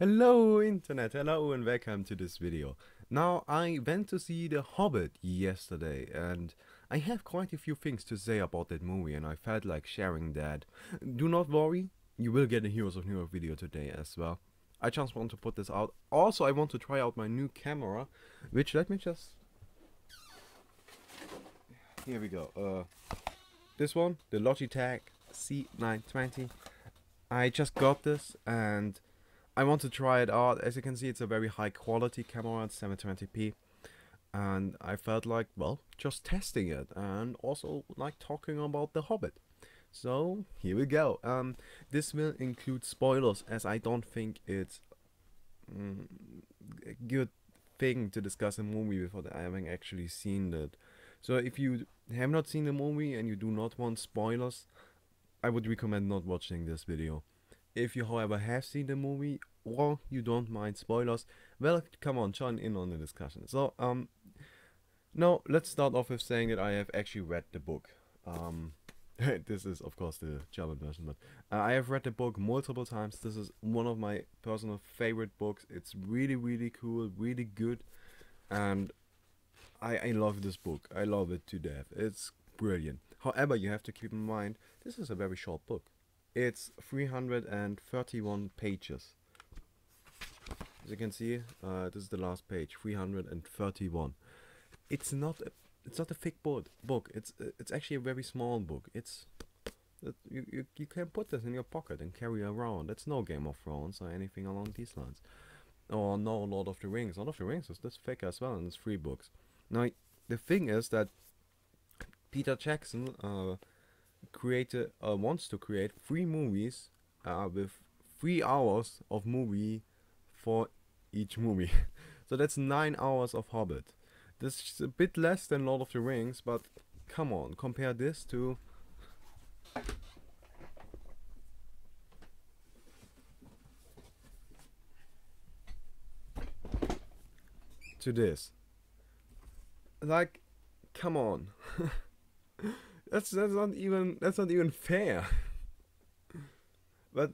Hello internet, hello and welcome to this video. Now I went to see The Hobbit yesterday and I have quite a few things to say about that movie and I felt like sharing that. Do not worry, you will get a Heroes of New York video today as well. I just want to put this out. Also I want to try out my new camera, which let me just... Here we go. This one, the Logitech C920. I just got this and I want to try it out. As you can see, it's a very high quality camera at 720p. And I felt like, well, just testing it and also like talking about The Hobbit. So here we go. This will include spoilers as I don't think it's a good thing to discuss a movie without having actually seen it. So if you have not seen the movie and you do not want spoilers, I would recommend not watching this video. If you, however, have seen the movie or you don't mind spoilers, well, come on, join in on the discussion. So, now let's start off with saying that I have actually read the book. This is, of course, the German version, but I have read the book multiple times. This is one of my personal favorite books. It's really, really cool, really good, and I love this book. I love it to death. It's brilliant. However, you have to keep in mind, this is a very short book. It's 331 pages. As you can see, this is the last page, 331. It's not a thick book. It's actually a very small book. You can put this in your pocket and carry around. It's no Game of Thrones or anything along these lines. Or no Lord of the Rings. Lord of the Rings is this thick as well, and it's 3 books. Now the thing is that Peter Jackson wants to create 3 movies with 3 hours of movie for each movie. So that's 9 hours of Hobbit. This is a bit less than Lord of the Rings, but come on, compare this to this. Like, come on. That's not even fair. But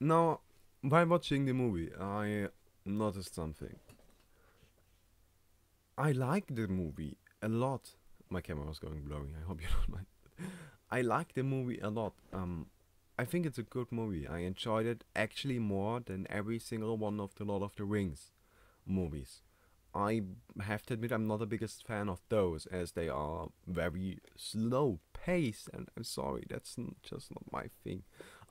now, while watching the movie, I noticed something. I like the movie a lot. My camera was going blurry. I hope you don't mind. I like the movie a lot. I think it's a good movie. I enjoyed it actually more than every single one of the Lord of the Rings movies. I have to admit I'm not the biggest fan of those as they are very slow paced, and I'm sorry, that's just not my thing.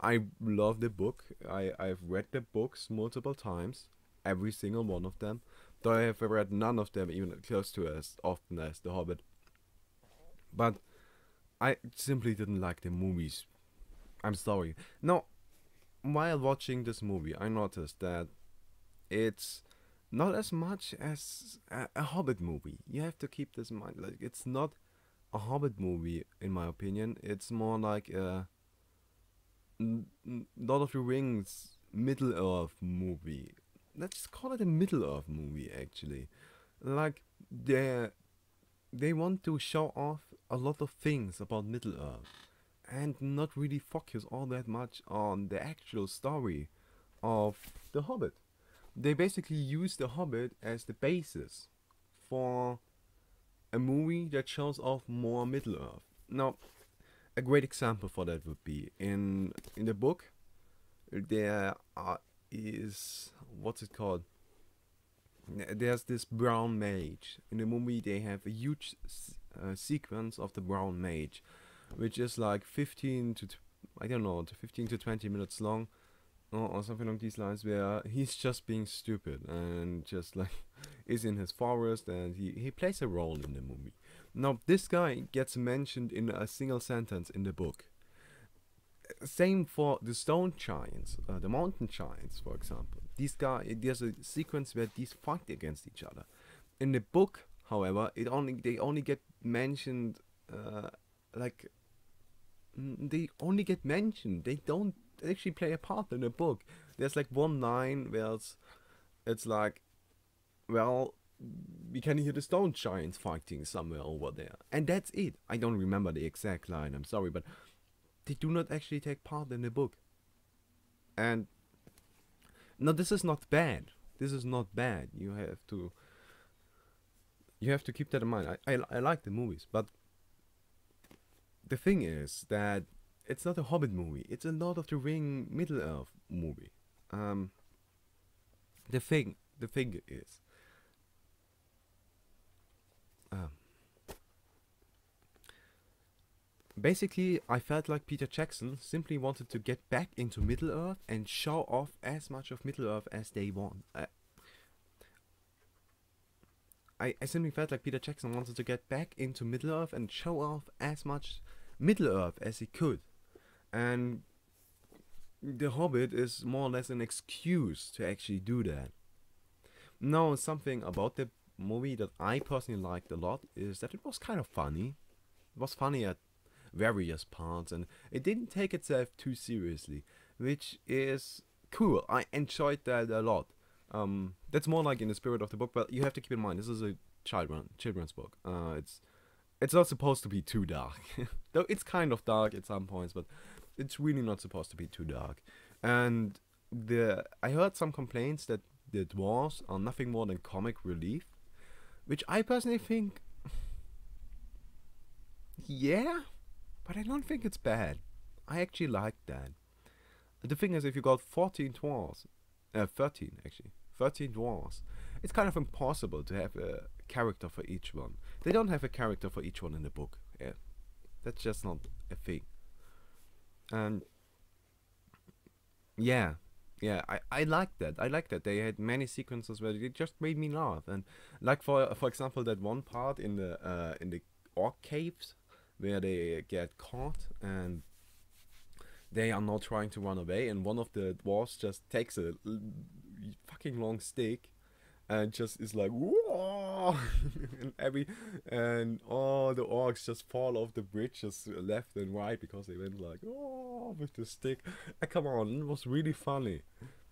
I love the book. I've read the books multiple times, every single one of them, though I have read none of them even close to as often as The Hobbit. But I simply didn't like the movies. I'm sorry. Now, while watching this movie, I noticed that it's not as much as a Hobbit movie. You have to keep this in mind. Like, it's not a Hobbit movie, in my opinion. It's more like a Lord of the Rings Middle Earth movie. Let's call it a Middle Earth movie, actually. Like, they want to show off a lot of things about Middle Earth and not really focus all that much on the actual story of The Hobbit. They basically use The Hobbit as the basis for a movie that shows off more Middle Earth. Now, a great example for that would be in the book. There is, what's it called? There's this brown mage. In the movie, they have a huge sequence of the brown mage, which is like 15 to I don't know, 15 to 20 minutes long, or something along these lines, where he's just being stupid and just like is in his forest, and he plays a role in the movie. Now this guy gets mentioned in a single sentence in the book. Same for the stone giants, the mountain giants, for example. There's a sequence where these fight against each other. In the book, however, they only get mentioned like they only get mentioned. They don't actually play a part in the book. There's like one line where it's like, well, we can hear the stone giants fighting somewhere over there, and that's it. I don't remember the exact line. I'm sorry, but they do not actually take part in the book. And no, this is not bad. This is not bad. You have to keep that in mind. I like the movies, but the thing is that it's not a Hobbit movie. It's a Lord of the Ring Middle Earth movie. Um, the thing is, um, basically, I felt like Peter Jackson simply wanted to get back into Middle Earth and show off as much of Middle Earth as they want. I simply felt like Peter Jackson wanted to get back into Middle Earth and show off as much Middle Earth as he could. And The Hobbit is more or less an excuse to actually do that. Now, something about the movie that I personally liked a lot is that it was kind of funny. It was funny at various parts, and it didn't take itself too seriously, which is cool. I enjoyed that a lot. That's more like in the spirit of the book, but you have to keep in mind this is a children's book. It's not supposed to be too dark, though it's kind of dark at some points, but it's really not supposed to be too dark. And I heard some complaints that the dwarves are nothing more than comic relief, which I personally think, yeah, but I don't think it's bad. I actually like that. The thing is, if you got 14 dwarves, 13 actually, 13 dwarves, it's kind of impossible to have a character for each one. They don't have a character for each one in the book. Yeah, that's just not a thing. And yeah, I like that. I like that they had many sequences where it just made me laugh. And like for example, that one part in the orc caves where they get caught and they are now trying to run away, and one of the dwarves just takes a fucking long stick and just is like, whoa, and all the orcs just fall off the bridge just left and right because they went like, oh, with the stick. Come on, it was really funny.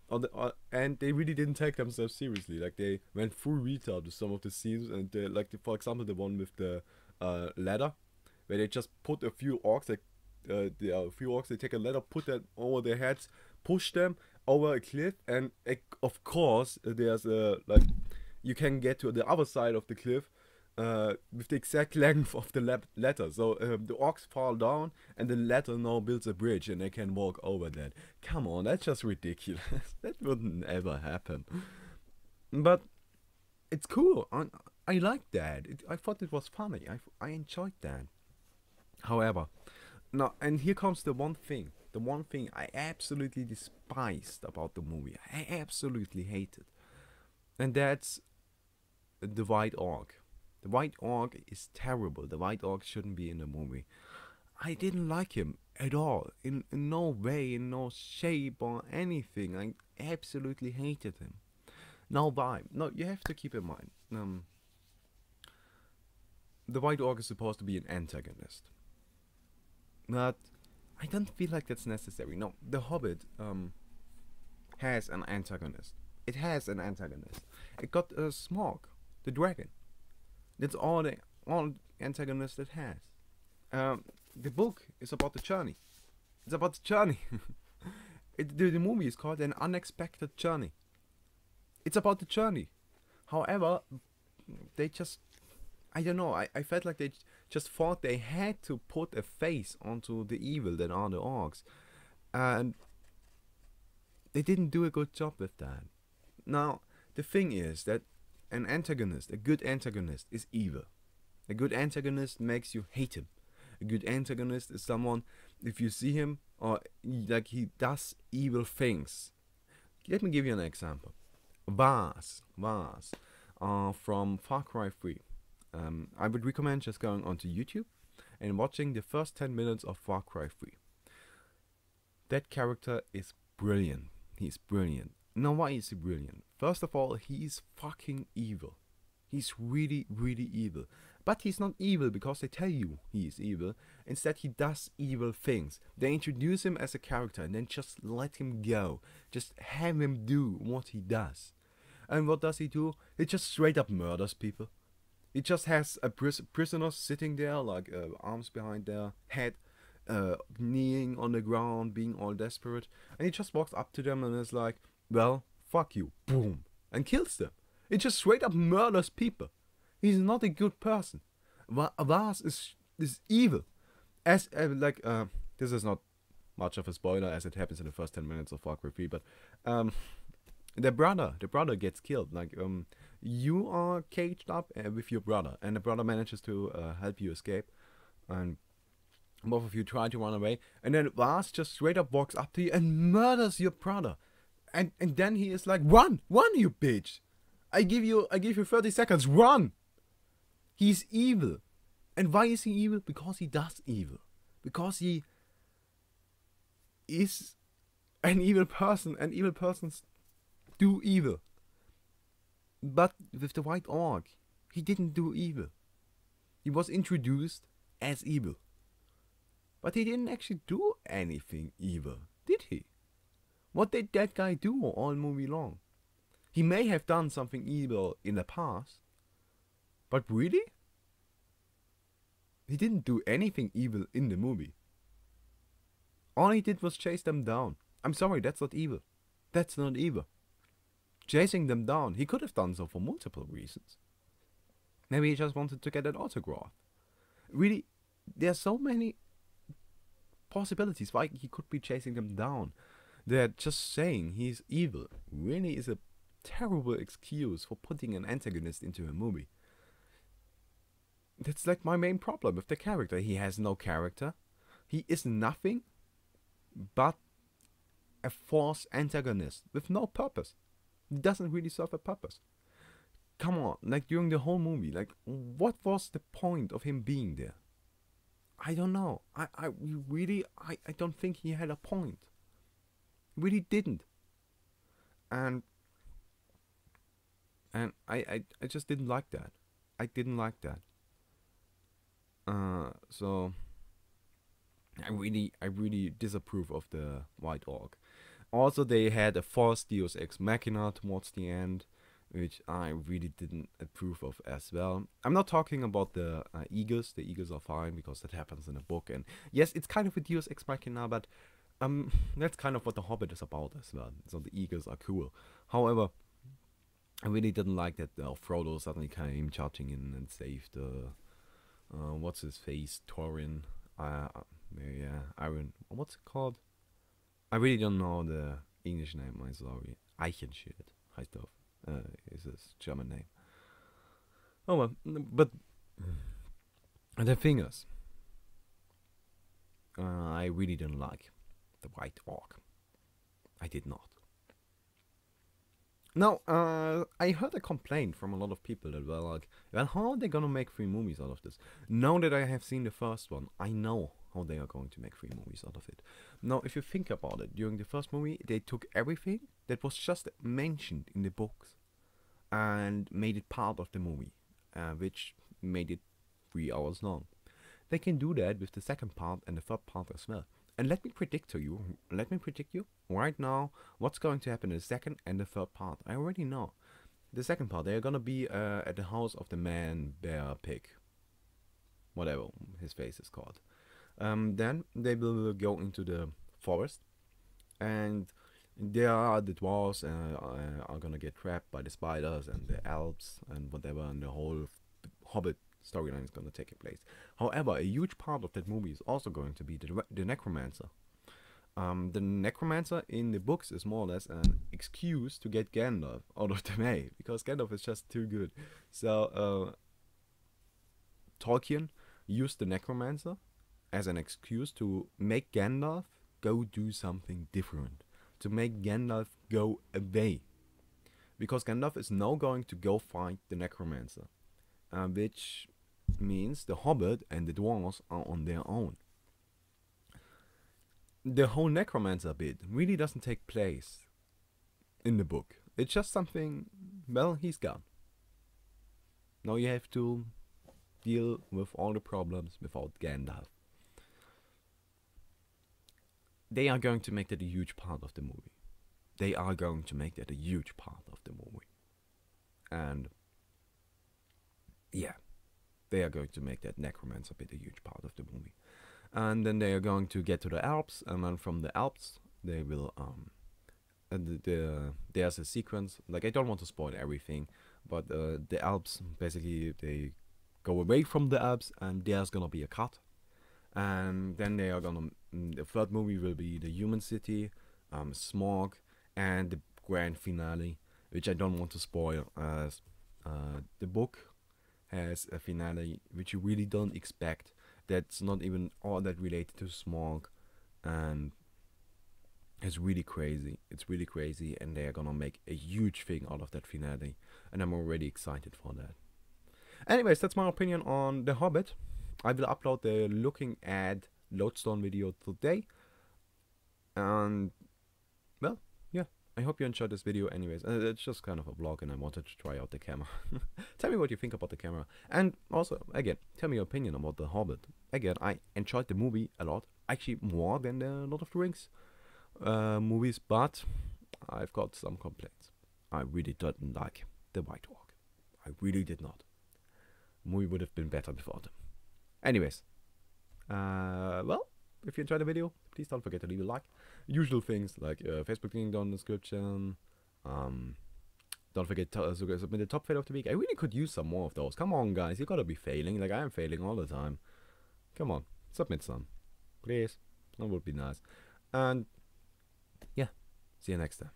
And they really didn't take themselves seriously. Like, they went full retard with some of the scenes, and for example, the one with the ladder, where they just put a few orcs, like they take a ladder, put that over their heads, push them over a cliff, and of course there's like, you can get to the other side of the cliff with the exact length of the ladder. So the orcs fall down, and the ladder now builds a bridge, and they can walk over that. Come on, that's just ridiculous. That wouldn't ever happen. But it's cool. I like that. I thought it was funny. I enjoyed that. However, now, and here comes the one thing. The one thing I absolutely despised about the movie. I absolutely hated. And that's the White Orc. The White Orc is terrible. The White Orc shouldn't be in the movie. I didn't like him at all. In no way, in no shape or anything. I absolutely hated him. Now why? No, you have to keep in mind. The White Orc is supposed to be an antagonist. But I don't feel like that's necessary. No, The Hobbit has an antagonist. It has an antagonist. It got a Smaug, the dragon. That's all antagonist it has. The book is about the journey. It's about the journey. The movie is called An Unexpected Journey. It's about the journey. However, they just, I don't know, I felt like they just thought they had to put a face onto the evil that are the orcs. And they didn't do a good job with that. Now, the thing is that an antagonist, a good antagonist, is evil. A good antagonist makes you hate him. A good antagonist is someone, if you see him, or like he does evil things. Let me give you an example. Vars from Far Cry 3. I would recommend just going onto YouTube and watching the first 10 minutes of Far Cry 3. That character is brilliant. He's brilliant. Now, why is he brilliant? First of all, he's fucking evil. He's really, really evil. But he's not evil because they tell you he is evil. Instead, he does evil things. They introduce him as a character and then just let him go. Just have him do what he does. And what does he do? He just straight up murders people. He just has a prisoner sitting there, like arms behind their head, kneeling on the ground, being all desperate, and he just walks up to them and is like, "Well, fuck you," boom, and kills them. He just straight up murders people. He's not a good person. Vars is evil. As this is not much of a spoiler as it happens in the first 10 minutes of Far Cry 3, but the brother gets killed. You are caged up with your brother, and the brother manages to help you escape, and both of you try to run away, and then Vars just straight up walks up to you and murders your brother, and then he is like, "Run, you bitch! I give you 30 seconds, run!" He's evil, and why is he evil? Because he does evil, because he is an evil person, and evil persons do evil. But with the White Orc, he didn't do evil. He was introduced as evil. But he didn't actually do anything evil, did he? What did that guy do all movie long? He may have done something evil in the past, but really? He didn't do anything evil in the movie. All he did was chase them down. I'm sorry, that's not evil. That's not evil. Chasing them down, he could have done so for multiple reasons. Maybe he just wanted to get an autograph. Really, there's so many possibilities why he could be chasing them down. That just saying he's evil really is a terrible excuse for putting an antagonist into a movie. That's like my main problem with the character. He has no character. He is nothing but a false antagonist with no purpose. He doesn't really serve a purpose. Come on, like during the whole movie, like what was the point of him being there? I don't know. I don't think he had a point. Really didn't. And I just didn't like that. I didn't like that. So I really disapprove of the White Orc. Also, they had a forced Deus Ex Machina towards the end, which I really didn't approve of as well. I'm not talking about the eagles. The eagles are fine because that happens in the book, and yes, it's kind of a Deus Ex Machina, but that's kind of what the Hobbit is about as well. So the eagles are cool. However, I really didn't like that Frodo suddenly came charging in and saved what's his face, Thorin. Iron. What's it called? I really don't know the English name. I'm sorry. Eichenschild heißt is his German name. Oh well, but the thing is, I really didn't like the White Orc. I did not. Now, I heard a complaint from a lot of people that were like, well, how are they gonna make 3 movies out of this? Now that I have seen the first one, I know how they are going to make 3 movies out of it. Now, if you think about it, during the first movie, they took everything that was just mentioned in the books and made it part of the movie, which made it 3 hours long. They can do that with the second part and the third part as well. And let me predict you right now what's going to happen in the second and the third part. I already know. The second part, they're gonna be at the house of the man, bear, pig, whatever his face is called. Then they will go into the forest, and there the dwarves are gonna get trapped by the spiders and the elves and whatever, and the whole Hobbit storyline is going to take place. However, a huge part of that movie is also going to be the necromancer. The necromancer in the books is more or less an excuse to get Gandalf out of the way, because Gandalf is just too good. So Tolkien used the necromancer as an excuse to make Gandalf go do something different, to make Gandalf go away, because Gandalf is now going to go fight the necromancer, which means the Hobbit and the dwarves are on their own. The whole necromancer bit really doesn't take place in the book. It's just something, well, he's gone. Now you have to deal with all the problems without Gandalf. They are going to make that a huge part of the movie. They are going to make that a huge part of the movie. And yeah, they are going to make that necromancer bit a huge part of the movie. and then they are going to get to the Alps, and then from the Alps they will and there's a sequence, like I don't want to spoil everything, but the Alps basically they go away from the Alps, and there's gonna be a cut, and then they are gonna the third movie will be the human city, smog, and the grand finale, which I don't want to spoil, as the book has a finale which you really don't expect, that's not even all that related to smog, and it's really crazy. It's really crazy, and they are gonna make a huge thing out of that finale, and I'm already excited for that. Anyways, that's my opinion on The Hobbit. I will upload the looking at Lodestone video today, and well, yeah. I hope you enjoyed this video. Anyways, it's just kind of a vlog, and I wanted to try out the camera. Tell me what you think about the camera, and also again, tell me your opinion about The Hobbit. Again, I enjoyed the movie a lot, actually more than the Lord of the Rings movies, but I've got some complaints. I really didn't like the White Walk. I really did not. The movie would have been better without them. Anyways, well, if you enjoyed the video, please don't forget to leave a like. Usual things like Facebook link down in the description. Don't forget to submit the top fail of the week. I really could use some more of those. Come on, guys, you gotta be failing. Like I am failing all the time. Come on, submit some, please. That would be nice. And yeah, see you next time.